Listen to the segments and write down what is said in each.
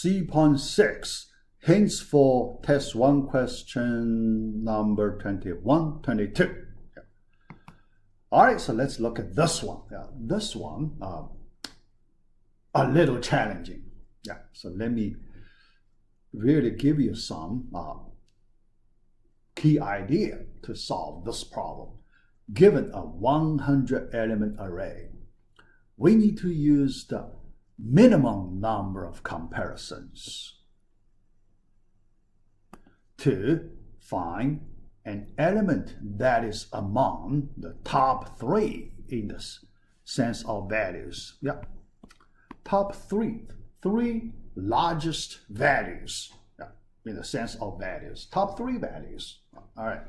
C.6, hints for test 1 question number 21, 22. Yeah. All right, so let's look at this one. Yeah, this one, a little challenging. Yeah, so let me really give you some key idea to solve this problem. Given a 100 element array, we need to use the minimum number of comparisons to find an element that is among the top 3 in the sense of values. Yeah, top 3 largest values, yeah, in the sense of values. Top 3 values. All right.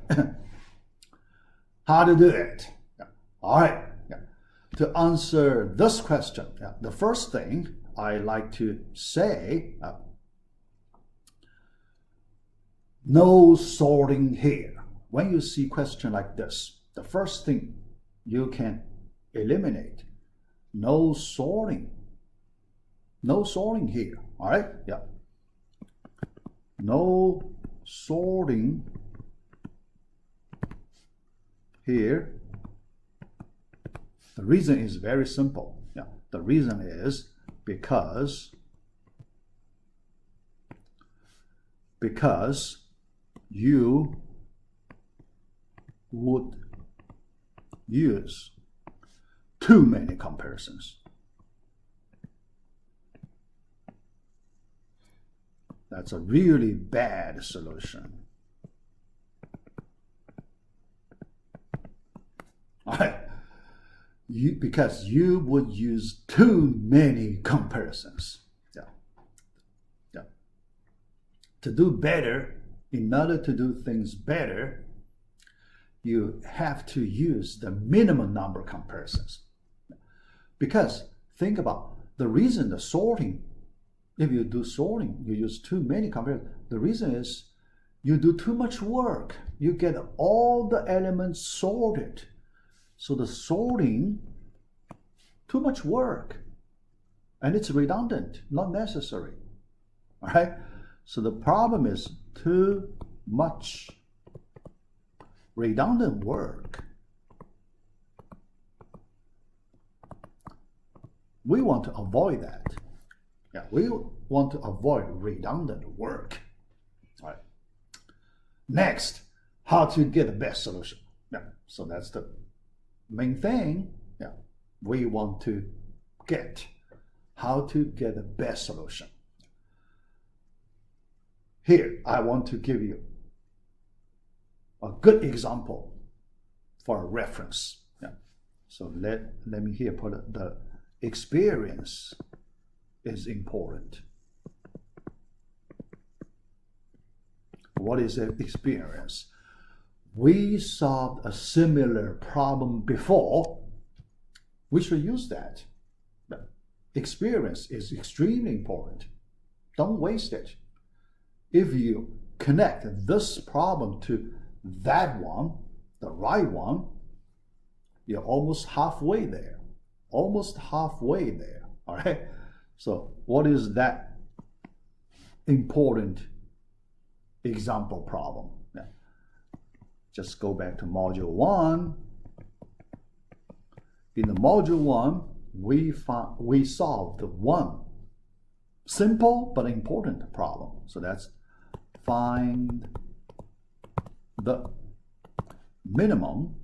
How to do it? Yeah. All right. Yeah. To answer this question, yeah, the first thing I like to say, no sorting here. When you see a question like this, the first thing you can eliminate, no sorting. No sorting here. All right? Yeah. No sorting here. The reason is very simple. Yeah. The reason is because you would use too many comparisons. That's a really bad solution. All right. Because you would use too many comparisons. Yeah. Yeah. To do better, in order to do things better, you have to use the minimum number of comparisons. Because think about the reason the sorting, if you do sorting, you use too many comparisons. The reason is you do too much work. You get all the elements sorted. So the sorting, too much work. And it's redundant, not necessary. All right? So the problem is too much redundant work. We want to avoid that. Yeah, we want to avoid redundant work. All right. Next, how to get the best solution. Yeah, so that's the main thing. Yeah, we want to get how to get the best solution. Here, I want to give you a good example for a reference. Yeah. So let me here put the experience is important. What is an experience? We solved a similar problem before. We should use that. But experience is extremely important. Don't waste it. If you connect this problem to that one, the right one, you're almost halfway there. Almost halfway there. All right? So what is that important example problem? Yeah. Just go back to module 1. In the module 1, we solved one simple but important problem. So that's find the minimum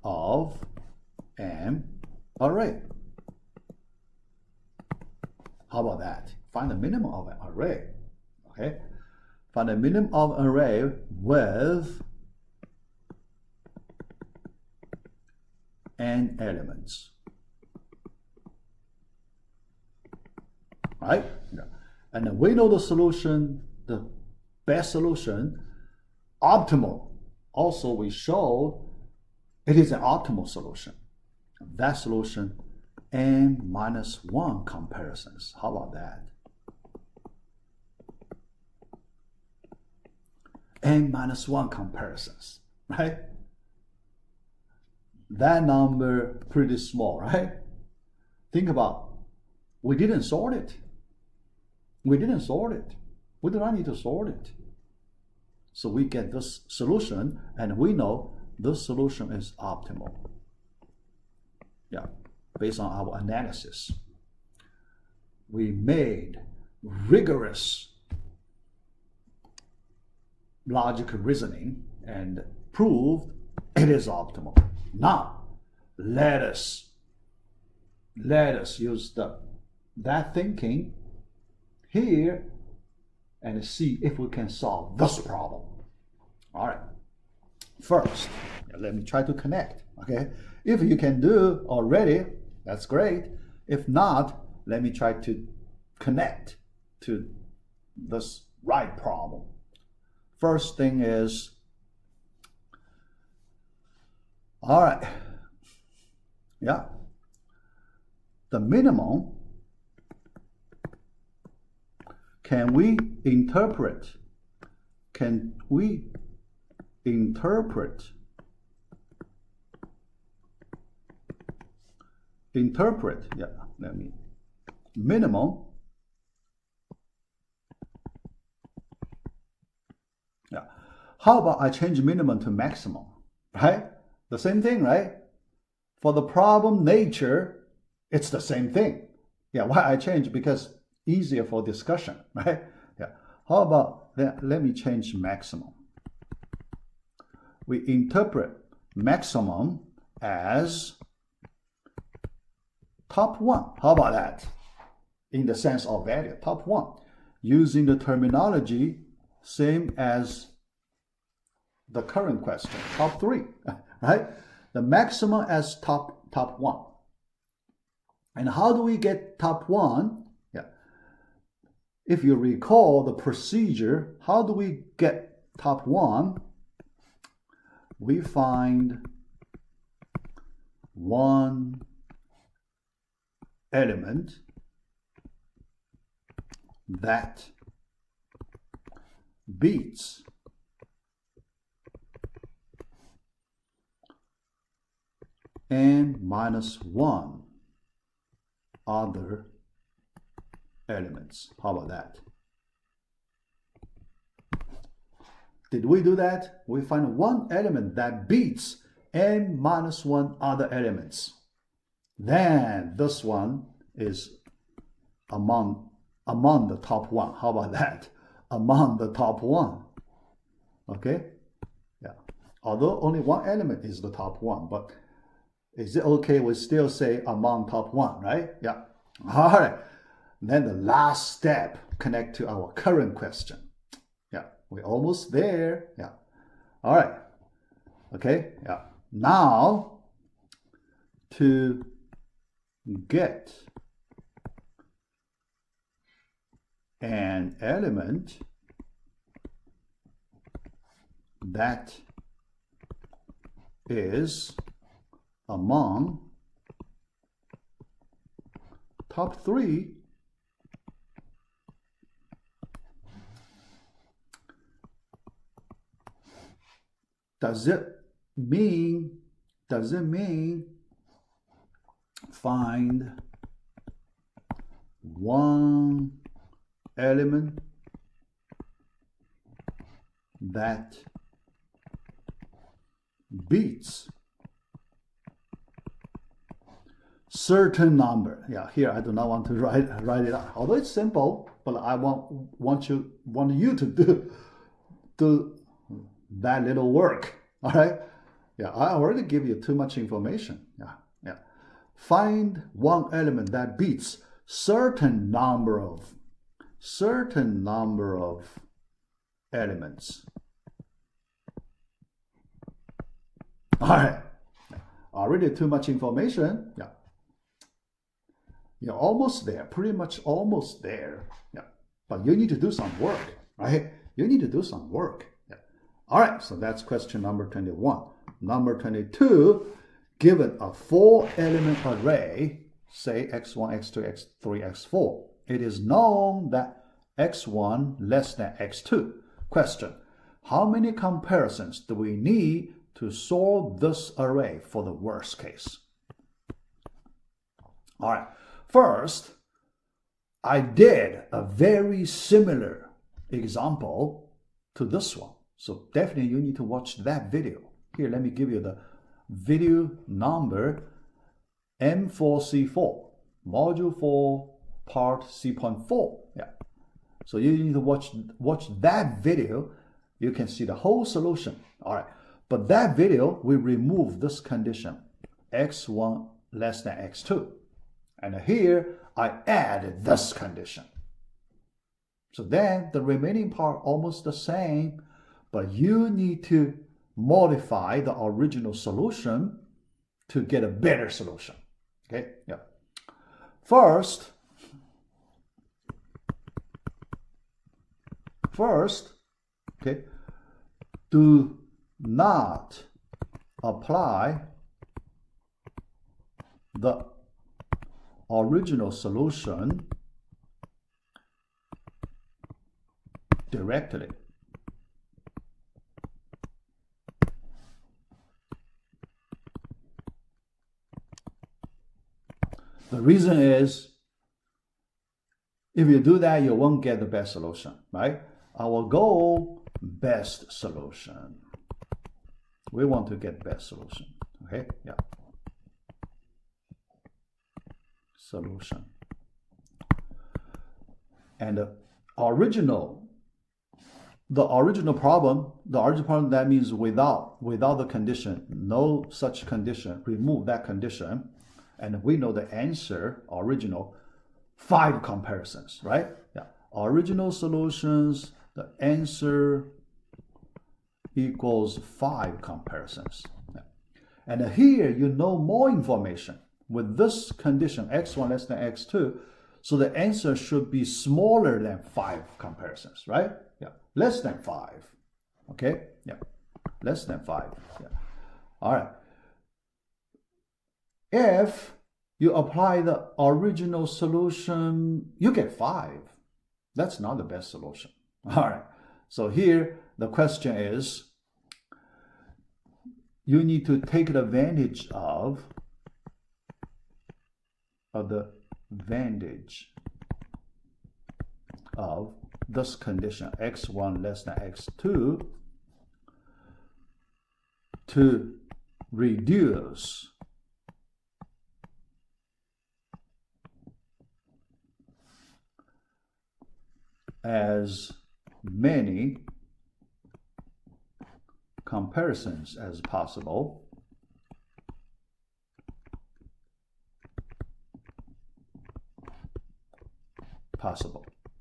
of an array. How about that? Find the minimum of an array. Okay? Find the minimum of an array with n elements. Right? Yeah. And then we know the solution, the best solution, optimal. Also, we showed it is an optimal solution. That solution, n-1 comparisons. How about that? n-1 comparisons, right? That number pretty small, right? Think about We didn't sort it. We didn't sort it. We do not need to sort it. So we get this solution, and we know this solution is optimal. Yeah, based on our analysis. We made rigorous logical reasoning and proved it is optimal. Now, let us use that thinking here and see if we can solve this problem. All right. First, let me try to connect. Okay. If you can do already, that's great. If not, let me try to connect to this right problem. First thing is, all right. Yeah. The minimum, can we interpret, yeah, let me, minimum, yeah. How about I change minimum to maximum, right? The same thing, right? For the problem nature, it's the same thing. Yeah, why I change? Because easier for discussion, right? Yeah. How about let me change maximum. We interpret maximum as top one. How about that? In the sense of value, top one. Using the terminology same as the current question, top three, right? The maximum as top one. And how do we get top one? Yeah. If you recall the procedure, how do we get top one? We find one element that beats n minus 1 other elements. How about that? Did we do that? We find one element that beats n minus 1 other elements. Then this one is among the top one. How about that? Among the top one. Okay? Yeah. Although only one element is the top one, but is it okay we still say among top one, right? Yeah. All right. Then the last step connect to our current question. Yeah. We're almost there. Yeah. All right. Okay. Yeah. Now to get an element that is among top three, does it mean find one element that beats certain number? Yeah, here I do not want to write it out. Although it's simple, but I want you to do that little work. All right. Yeah, I already give you too much information. Yeah. Find one element that beats certain number of elements. All right. Already too much information. Yeah. You're almost there, pretty much almost there. Yeah. But you need to do some work, right? You need to do some work. Yeah. All right, so that's question number 21. Number 22, given a 4-element array, say x1, x2, x3, x4, it is known that x1 less than x2. Question, how many comparisons do we need to solve this array for the worst case? All right, first, I did a very similar example to this one. So definitely you need to watch that video. Here, let me give you the video number M4C4, Module 4, Part C.4. Yeah. So you need to watch that video. You can see the whole solution. All right. But that video, we remove this condition, x1 less than x2. And here, I added this condition. So then the remaining part almost the same, but you need to modify the original solution to get a better solution. Okay, yeah. First, okay, do not apply the original solution directly. The reason is, if you do that, you won't get the best solution, right? Our goal, best solution. We want to get best solution, okay? Yeah. Solution. And the original problem, that means without the condition, no such condition, remove that condition, and we know the answer, original, 5 comparisons, right? Yeah. Original solutions, the answer equals 5 comparisons. Yeah. And here you know more information. With this condition, x1 less than x2, so the answer should be smaller than 5 comparisons, right? Yeah, less than 5. Okay, yeah, less than 5. Yeah. All right. If you apply the original solution, you get 5. That's not the best solution. All right. So here the question is, you need to take advantage of the advantage of this condition, x1 less than x2, to reduce as many comparisons as possible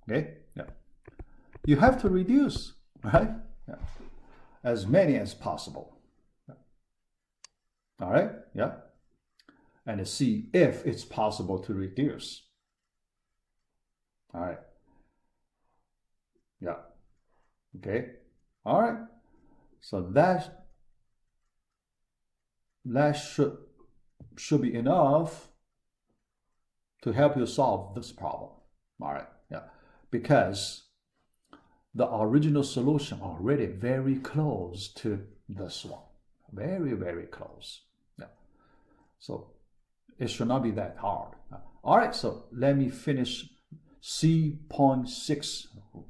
okay? Yeah. You have to reduce, right? Yeah. As many as possible. Yeah. All right? Yeah. And see if it's possible to reduce. All right. Yeah. Okay. All right. So that should be enough to help you solve this problem. All right, yeah, because the original solution already very close to this one, very, very close. Yeah, so it should not be that hard. All right, so let me finish C.6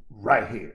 right here.